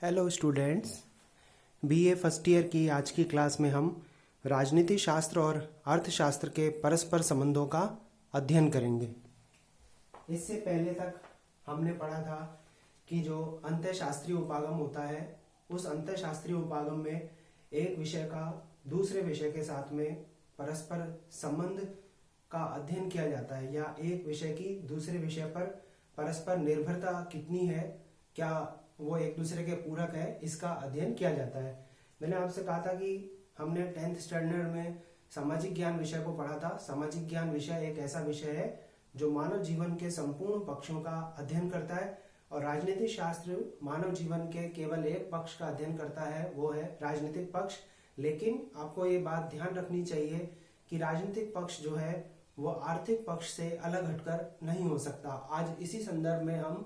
Hello students, BA first year की आज की क्लास में हम राजनीति शास्त्र और अर्थशास्त्र के परस्पर संबंधों का अध्ययन करेंगे। इससे पहले तक हमने पढ़ा था कि जो अंतःशास्त्रीय उपागम होता है, उस अंतःशास्त्रीय उपागम में एक विषय का दूसरे विषय के साथ में परस्पर संबंध का अध्ययन किया जाता है, या एक विषय की दूसरे विषय पर परस्पर निर्भरता कितनी है, क्या वो एक दूसरे के पूरक है, इसका अध्ययन किया जाता है। मैंने आपसे कहा था कि हमने 10th स्टैंडर्ड में सामाजिक ज्ञान विषय को पढ़ा था। सामाजिक ज्ञान विषय एक ऐसा विषय है जो मानव जीवन के संपूर्ण पक्षों का अध्ययन करता है, और राजनीतिक शास्त्र मानव जीवन के केवल एक पक्ष का अध्ययन करता है, वो है राजनीतिक पक्ष। लेकिन आपको ये बात ध्यान रखनी चाहिए कि राजनीतिक पक्ष जो है वो आर्थिक पक्ष से अलग हटकर नहीं हो सकता। आज इसी संदर्भ में हम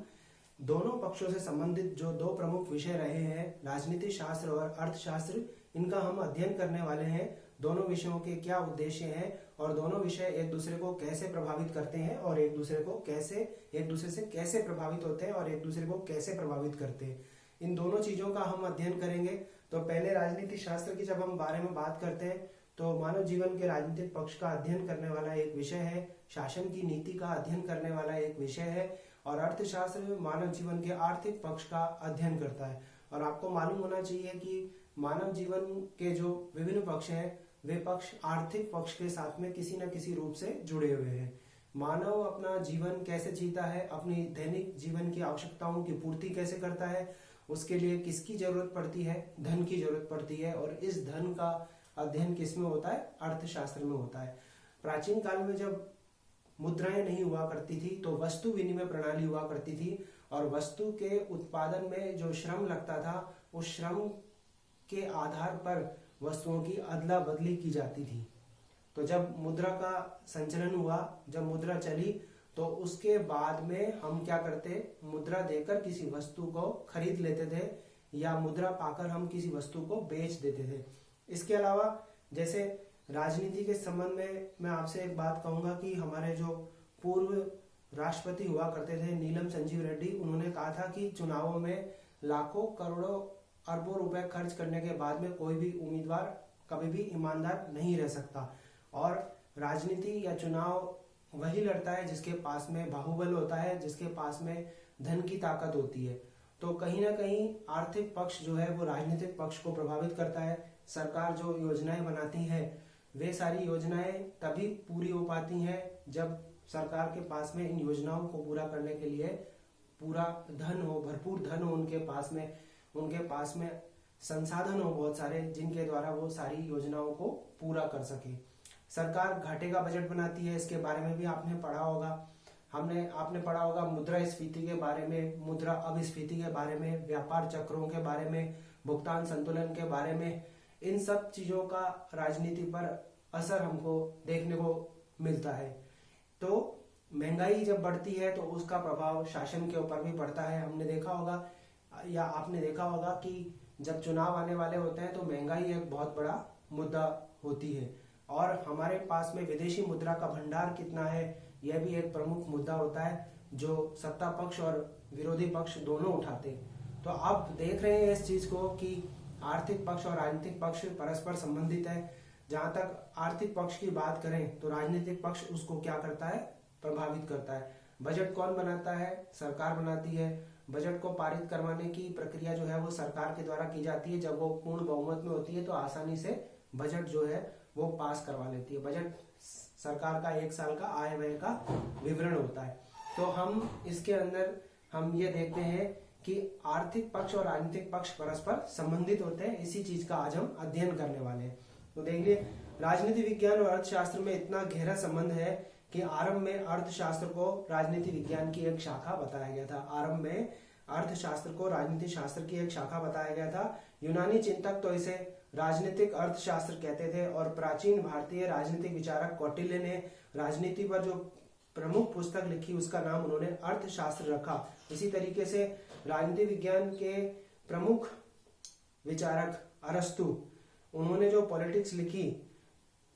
दोनों पक्षों से संबंधित जो दो प्रमुख विषय रहे हैं, राजनीति शास्त्र और अर्थशास्त्र, इनका हम अध्ययन करने वाले हैं। दोनों विषयों के क्या उद्देश्य हैं और दोनों विषय एक दूसरे को कैसे प्रभावित करते हैं और एक दूसरे से कैसे प्रभावित होते हैं और एक दूसरे को कैसे प्रभावित करते हैं, इन दोनों चीजों का हम अध्ययन करेंगे। तो पहले राजनीति शास्त्र की जब हम बारे में बात करते हैं तो मानव जीवन के राजनीतिक पक्ष का अध्ययन करने वाला एक विषय है, शासन की नीति का अध्ययन करने वाला एक विषय है, और अर्थशास्त्र मानव जीवन के आर्थिक पक्ष का अध्ययन करता है। और आपको मालूम होना चाहिए कि मानव जीवन के जो विभिन्न पक्ष हैं, वे पक्ष आर्थिक पक्ष के साथ में किसी न किसी रूप से जुड़े हुए हैं। मानव अपना जीवन कैसे जीता है, अपनी दैनिक जीवन की आवश्यकताओं की पूर्ति कैसे करता है, उसके लिए किसकी जरूरत पड़ती है, धन की जरूरत पड़ती है, और इस धन का अध्ययन किसमें होता है, अर्थशास्त्र में होता है। प्राचीन काल में जब मुद्राएं नहीं हुआ करती थी तो वस्तु विनिमय प्रणाली हुआ करती थी, और वस्तु के उत्पादन में जो श्रम लगता था, उस श्रम के आधार पर वस्तुओं की अदला बदली की जाती थी। तो जब मुद्रा का संचलन हुआ, जब मुद्रा चली, तो उसके बाद में हम क्या करते, मुद्रा देकर किसी वस्तु को खरीद लेते थे, या मुद्रा पाकर हम किसी वस्तु को बेच देते थे। इसके अलावा जैसे राजनीति के संबंध में मैं आपसे एक बात कहूंगा कि हमारे जो पूर्व राष्ट्रपति हुआ करते थे, नीलम संजीव रेड्डी, उन्होंने कहा था कि चुनावों में लाखों करोड़ों अरबों रुपए खर्च करने के बाद में कोई भी उम्मीदवार कभी भी ईमानदार नहीं रह सकता, और राजनीति या चुनाव वही लड़ता है जिसके पास में बाहुबल होता है, जिसके पास में धन की ताकत होती है। तो कहीं ना कहीं आर्थिक पक्ष जो है वो राजनीतिक पक्ष को प्रभावित करता है। सरकार जो योजनाएं बनाती है, वे सारी योजनाएं तभी पूरी हो पाती हैं जब सरकार के पास में इन योजनाओं को पूरा करने के लिए पूरा धन हो, भरपूर धन हो उनके पास में संसाधन हो बहुत सारे, जिनके द्वारा वो सारी योजनाओं को पूरा कर सके। सरकार घाटे का बजट बनाती है, इसके बारे में भी आपने पढ़ा होगा। आपने पढ़ा होगा मुद्रास्फीति के बारे में, मुद्रा अपस्फीति के बारे में, व्यापार चक्रों के बारे में, भुगतान संतुलन के बारे में। इन सब चीजों का राजनीति पर असर हमको देखने को मिलता है। तो महंगाई जब बढ़ती है तो उसका प्रभाव शासन के ऊपर भी पड़ता है। हमने देखा होगा या आपने देखा होगा कि जब चुनाव आने वाले होते हैं तो महंगाई एक बहुत बड़ा मुद्दा होती है, और हमारे पास में विदेशी मुद्रा का भंडार कितना है, यह भी एक प्रमुख मुद्दा होता है जो सत्ता पक्ष और विरोधी पक्ष दोनों उठाते हैं। तो आप देख रहे हैं इस चीज को कि आर्थिक पक्ष और राजनीतिक पक्ष परस्पर संबंधित है। जहां तक आर्थिक पक्ष की बात करें तो राजनीतिक पक्ष उसको क्या करता है, प्रभावित करता है। बजट कौन बनाता है, सरकार बनाती है। बजट को पारित करवाने की प्रक्रिया जो है वो सरकार के द्वारा की जाती है। जब वो पूर्ण बहुमत में होती है तो आसानी से बजट जो है वो पास करवा लेती है। बजट सरकार का एक साल का आय व्यय का विवरण होता है। तो हम इसके अंदर हम ये देखते हैं कि आर्थिक पक्ष और राजनीतिक पक्ष परस्पर संबंधित होते हैं। इसी चीज का आज हम अध्ययन करने वाले हैं। तो देखिए, राजनीति विज्ञान और अर्थशास्त्र में इतना गहरा संबंध है कि आरंभ में अर्थशास्त्र को राजनीति विज्ञान की एक शाखा बताया गया था। आरंभ में अर्थशास्त्र को राजनीति शास्त्र की एक शाखा बताया गया था। यूनानी चिंतक तो इसे राजनीतिक अर्थशास्त्र कहते थे, और प्राचीन भारतीय राजनीतिक विचारक कौटिल्य ने राजनीति पर जो प्रमुख पुस्तक लिखी उसका नाम उन्होंने अर्थशास्त्र रखा। इसी तरीके से राजनीति विज्ञान के प्रमुख विचारक अरस्तु, उन्होंने जो पॉलिटिक्स लिखी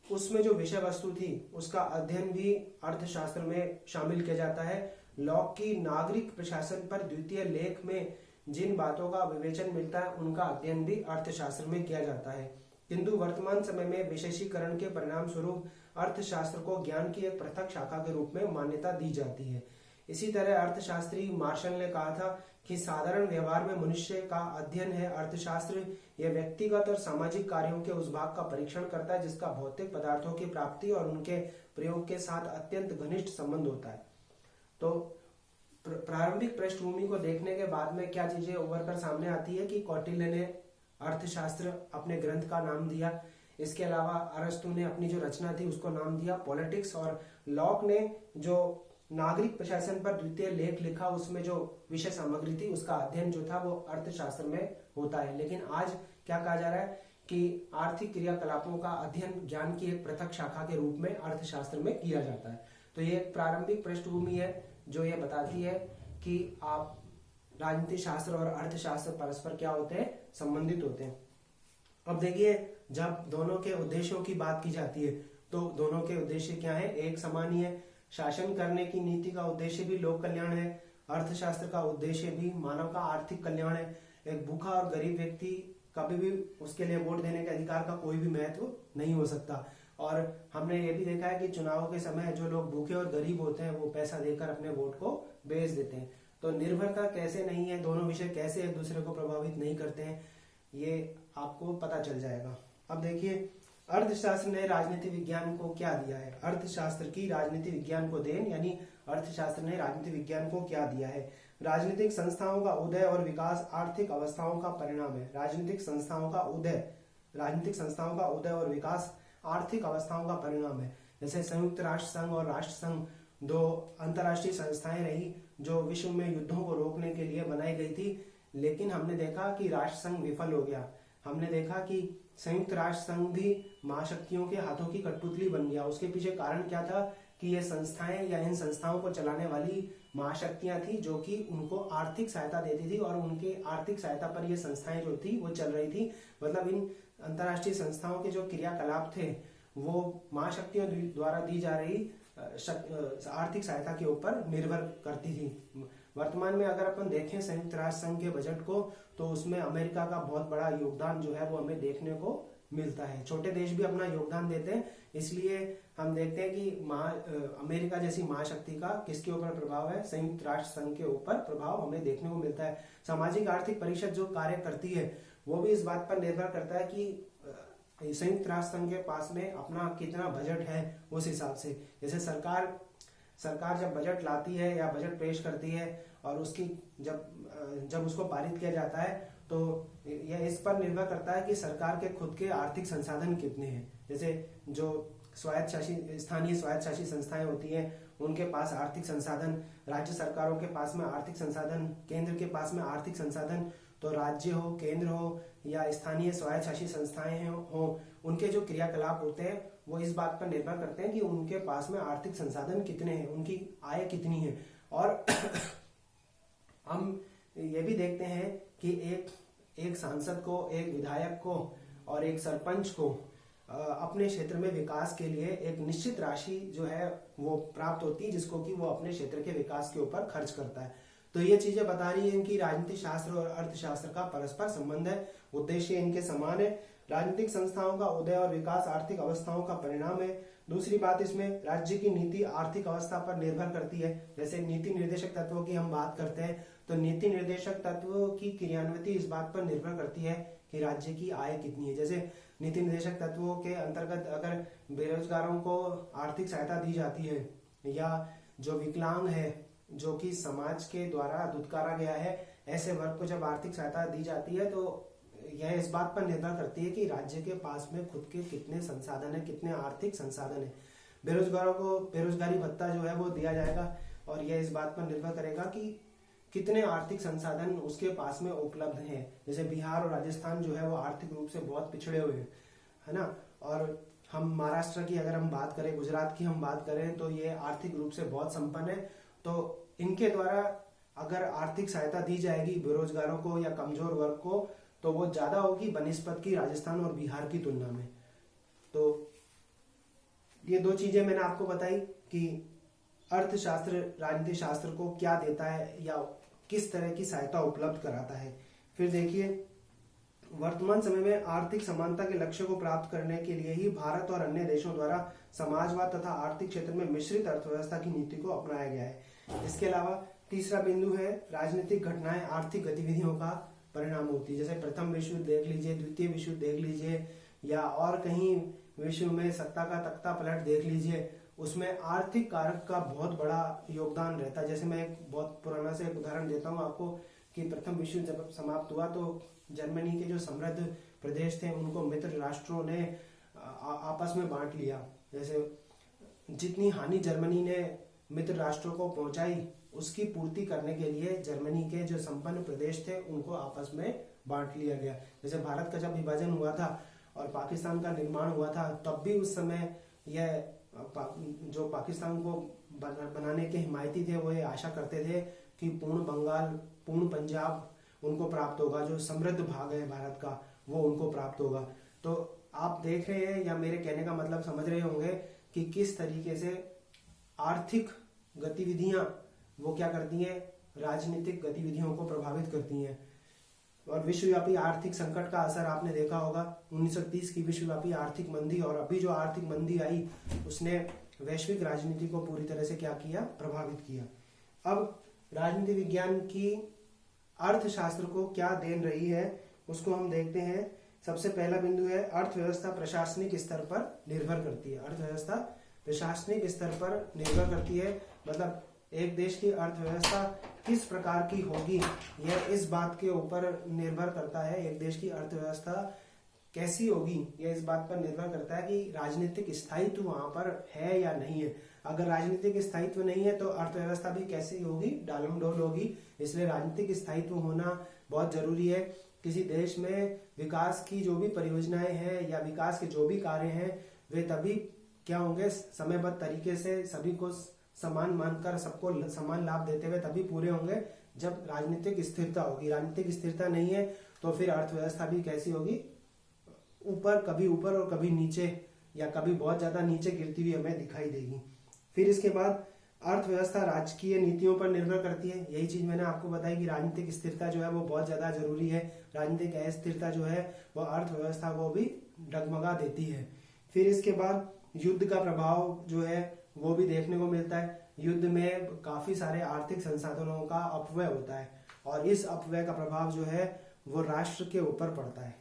उसमें जो विषय वस्तु थी उसका अध्ययन भी अर्थशास्त्र में शामिल किया जाता है। लॉक की नागरिक प्रशासन पर द्वितीय लेख में जिन बातों का विवेचन मिलता है उनका अध्ययन भी अर्थशास्त्र में किया जाता है। किंतु वर्तमान समय में विशेषीकरण के परिणाम स्वरूप अर्थशास्त्र को ज्ञान की एक पृथक शाखा के रूप में मान्यता दी जाती है। इसी तरह अर्थशास्त्री मार्शल ने कहा था कि साधारण व्यवहार में मनुष्य का अध्ययन है अर्थशास्त्र। यह व्यक्तिगत और सामाजिक कार्यों के उस भाग का परीक्षण करता है जिसका भौतिक पदार्थों की प्राप्ति और उनके प्रयोग के साथ अत्यंत घनिष्ठ संबंध होता है। तो प्रारंभिक पृष्ठभूमि को देखने के बाद में क्या चीजें उभर कर सामने आती है कि कौटिल्य ने अर्थशास्त्र अपने ग्रंथ का नाम दिया। इसके अलावा अरस्तु ने अपनी जो रचना थी उसको नाम दिया पॉलिटिक्स, और लॉक ने जो नागरिक प्रशासन पर द्वितीय लेख लिखा उसमें जो विषय सामग्री थी उसका अध्ययन जो था वो अर्थशास्त्र में होता है। लेकिन आज क्या कहा जा रहा है कि आर्थिक क्रियाकलापों का अध्ययन ज्ञान की एक पृथक शाखा के रूप में अर्थशास्त्र में किया जाता है। तो ये एक प्रारंभिक पृष्ठभूमि है जो ये बताती है कि आप राजनीति शास्त्र और अर्थशास्त्र परस्पर क्या होते हैं, संबंधित होते हैं। अब देखिए, जब दोनों के उद्देश्यों की बात की जाती है तो दोनों के उद्देश्य क्या है, एक समान ही है। शासन करने की नीति का उद्देश्य भी लोक कल्याण है, अर्थशास्त्र का उद्देश्य भी मानव का आर्थिक कल्याण है। एक भूखा और गरीब व्यक्ति कभी भी उसके लिए वोट देने के अधिकार का कोई भी महत्व नहीं हो सकता। और हमने ये भी देखा है कि चुनाव के समय जो लोग भूखे और गरीब होते हैं वो पैसा देकर अपने वोट को बेच देते हैं। तो निर्भरता कैसे नहीं है, दोनों विषय कैसे एक दूसरे को प्रभावित नहीं करते हैं, ये आपको पता चल जाएगा। अब देखिए, अर्थशास्त्र ने राजनीति विज्ञान को क्या दिया है। अर्थशास्त्र की राजनीति विज्ञान को देन, यानी अर्थशास्त्र ने राजनीति विज्ञान को क्या दिया है। राजनीतिक संस्थाओं का उदय और विकास आर्थिक अवस्थाओं का परिणाम है। राजनीतिक संस्थाओं का उदय और विकास आर्थिक अवस्थाओं का परिणाम है। जैसे संयुक्त राष्ट्र संघ और राष्ट्र संघ दो अंतर्राष्ट्रीय संस्थाएं रही जो विश्व में युद्धों को रोकने के लिए बनाई गई थी, लेकिन हमने देखा कि राष्ट्र संघ विफल हो गया। हमने देखा कि संयुक्त राष्ट्र संघ भी महाशक्तियों के हाथों की कठपुतली बन गया। उसके पीछे कारण क्या था कि ये संस्थाएं या इन संस्थाओं को चलाने वाली महाशक्तियां थी जो कि उनको आर्थिक सहायता देती थी और उनके आर्थिक सहायता पर ये संस्थाएं जो थी वो चल रही थी। मतलब इन अंतर्राष्ट्रीय संस्थाओं के जो क्रियाकलाप थे वो महाशक्तियों द्वारा दी जा रही आर्थिक सहायता के ऊपर निर्भर करती थी। वर्तमान में अगर अपन देखें संयुक्त राष्ट्र संघ के बजट को तो उसमें अमेरिका का बहुत बड़ा योगदान जो है वो हमें देखने को मिलता है। छोटे देश भी अपना योगदान देते हैं, इसलिए हम देखते हैं कि अमेरिका जैसी महाशक्ति का किसके ऊपर प्रभाव है, संयुक्त राष्ट्र संघ के ऊपर प्रभाव हमें देखने को मिलता है। सामाजिक आर्थिक परिषद जो कार्य करती है वो भी इस बात पर निर्भर करता है कि संयुक्त राष्ट्र संघ के पास में अपना कितना बजट है। उस हिसाब से जैसे सरकार जब बजट लाती है या बजट पेश करती है और उसकी जब उसको पारित किया जाता है तो यह इस पर निर्भर करता है कि सरकार के खुद के आर्थिक संसाधन कितने हैं। जैसे जो स्थानीय स्वायत्त शासी संस्थाएं होती हैं उनके पास आर्थिक संसाधन, राज्य सरकारों के पास में आर्थिक संसाधन, केंद्र के पास में आर्थिक संसाधन। तो राज्य हो, केंद्र हो या स्थानीय स्वायत्त शासी संस्थाएं हो, उनके जो क्रियाकलाप होते हैं वो इस बात पर निर्भर करते हैं कि उनके पास में आर्थिक संसाधन कितने हैं, उनकी आय कितनी है। और हम ये भी देखते हैं कि एक सांसद को, एक विधायक को और एक सरपंच को अपने क्षेत्र में विकास के लिए एक निश्चित राशि जो है वो प्राप्त होती है जिसको कि वो अपने क्षेत्र के विकास के ऊपर खर्च करता है। तो ये चीजें बता रही हैं कि राजनीति शास्त्र और अर्थशास्त्र का परस्पर संबंध है, उद्देश्य इनके समान है। राजनीतिक संस्थाओं का उदय और विकास आर्थिक अवस्थाओं का परिणाम है। दूसरी बात, इसमें राज्य की नीति आर्थिक अवस्था पर निर्भर करती है। जैसे नीति निर्देशक तत्वों की हम बात करते हैं तो नीति निर्देशक तत्वों की क्रियान्विति इस बात पर निर्भर करती है कि राज्य की आय कितनी है। जैसे नीति निर्देशक तत्वों के अंतर्गत अगर बेरोजगारों को आर्थिक सहायता दी जाती है या जो विकलांग है, जो कि समाज के द्वारा दुत्कारा गया है, ऐसे वर्ग को जब आर्थिक सहायता दी जाती है तो यह इस बात पर निर्भर करती है कि राज्य के पास में खुद के कितने संसाधन है, कितने आर्थिक संसाधन है। बेरोजगारों को बेरोजगारी भत्ता जो है वो दिया जाएगा और यह इस बात पर निर्भर करेगा कि कितने आर्थिक संसाधन उसके पास में उपलब्ध हैं। जैसे बिहार और राजस्थान जो है वो आर्थिक रूप से बहुत पिछड़े हुए हैं, है ना। और हम महाराष्ट्र की अगर हम बात करें, गुजरात की हम बात करें तो ये आर्थिक रूप से बहुत संपन्न है। तो इनके द्वारा अगर आर्थिक सहायता दी जाएगी बेरोजगारों को या कमजोर वर्ग को तो वो ज्यादा होगी बनिस्पत की राजस्थान और बिहार की तुलना में। तो ये दो चीजें मैंने आपको बताई कि अर्थशास्त्र राजनीति शास्त्र को क्या देता है या किस तरह की सहायता उपलब्ध कराता है। फिर देखिए, वर्तमान समय में आर्थिक समानता के लक्ष्य को प्राप्त करने के लिए ही भारत और अन्य देशों द्वारा समाजवाद तथा आर्थिक क्षेत्र में मिश्रित अर्थव्यवस्था की नीति को अपनाया गया है। इसके अलावा तीसरा बिंदु है, राजनीतिक घटनाएं आर्थिक गतिविधियों का परिणाम होती है। जैसे प्रथम विश्व युद्ध देख लीजिए, द्वितीय विश्व युद्ध देख लीजिए, या और कहीं विश्व में सत्ता का तख्ता पलट देख लीजिए, उसमें आर्थिक कारक का बहुत बड़ा योगदान रहता है। जैसे मैं एक बहुत पुराना से एक उदाहरण देता हूँ आपको कि प्रथम विश्व युद्ध जब समाप्त हुआ तो जर्मनी के जो समृद्ध प्रदेश थे उनको मित्र राष्ट्रों ने आपस में बांट लिया। जैसे जितनी हानि जर्मनी ने मित्र राष्ट्रों को पहुंचाई उसकी पूर्ति करने के लिए जर्मनी के जो संपन्न प्रदेश थे उनको आपस में बांट लिया गया। जैसे भारत का जब विभाजन हुआ था और पाकिस्तान का निर्माण हुआ था, तब भी उस समय यह जो पाकिस्तान को बनाने के हिमायती थे वो ये आशा करते थे कि पूर्ण बंगाल, पूर्ण पंजाब उनको प्राप्त होगा, जो समृद्ध भाग है भारत का वो उनको प्राप्त होगा। तो आप देख रहे हैं या मेरे कहने का मतलब समझ रहे होंगे कि किस तरीके से आर्थिक गतिविधियां वो क्या करती हैं, राजनीतिक गतिविधियों को प्रभावित करती हैं। और विश्वव्यापी आर्थिक संकट का असर आपने देखा होगा, 1930 की विश्वव्यापी आर्थिक मंदी और अभी जो आर्थिक मंदी आई उसने वैश्विक राजनीति को पूरी तरह से क्या किया, प्रभावित किया। अब राजनीति विज्ञान की अर्थशास्त्र को क्या देन रही है उसको हम देखते हैं। सबसे पहला बिंदु है, अर्थव्यवस्था प्रशासनिक स्तर पर निर्भर करती है। अर्थव्यवस्था प्रशासनिक स्तर पर निर्भर करती है, मतलब एक देश की अर्थव्यवस्था किस प्रकार की होगी यह इस बात के ऊपर निर्भर करता है। एक देश की अर्थव्यवस्था कैसी होगी यह इस बात पर निर्भर करता है कि राजनीतिक स्थायित्व वहां पर है या नहीं है। अगर राजनीतिक स्थायित्व नहीं है तो अर्थव्यवस्था भी कैसी होगी, डालमडोल होगी। इसलिए राजनीतिक स्थायित्व होना बहुत जरूरी है। किसी देश में विकास की जो भी परियोजनाएं हैं या विकास के जो भी कार्य हैं वे तभी क्या होंगे, समयबद्ध तरीके से सभी को समान मानकर सबको समान लाभ देते हुए तभी पूरे होंगे जब राजनीतिक स्थिरता होगी। राजनीतिक स्थिरता नहीं है तो फिर अर्थव्यवस्था भी कैसी होगी, कभी ऊपर और कभी नीचे, या कभी बहुत ज्यादा नीचे गिरती हुई हमें दिखाई देगी। फिर इसके बाद अर्थव्यवस्था राजकीय नीतियों पर निर्भर करती है। यही चीज मैंने आपको बताई कि राजनीतिक स्थिरता जो है वो बहुत ज्यादा जरूरी है। राजनीतिक अस्थिरता जो है वो अर्थव्यवस्था को भी डगमगा देती है। फिर इसके बाद युद्ध का प्रभाव जो है वो भी देखने को मिलता है। युद्ध में काफी सारे आर्थिक संसाधनों का अपव्यय होता है और इस अपव्यय का प्रभाव जो है वो राष्ट्र के ऊपर पड़ता है।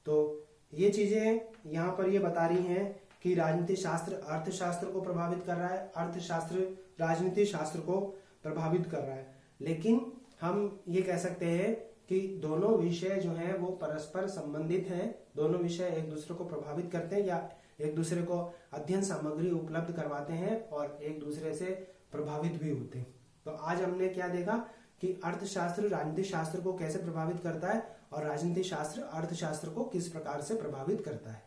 तो ये चीजें यहाँ पर ये बता रही हैं कि राजनीति शास्त्र अर्थशास्त्र को प्रभावित कर रहा है, अर्थशास्त्र राजनीति शास्त्र को प्रभावित कर रहा है। लेकिन हम ये कह सकते हैं कि दोनों विषय जो हैं वो परस्पर संबंधित हैं। दोनों विषय एक दूसरे को प्रभावित करते हैं या एक दूसरे को अध्ययन सामग्री उपलब्ध करवाते हैं और एक दूसरे से प्रभावित भी होते हैं। तो आज हमने क्या देखा कि अर्थशास्त्र राजनीति शास्त्र को कैसे प्रभावित करता है और राजनीति शास्त्र अर्थशास्त्र को किस प्रकार से प्रभावित करता है।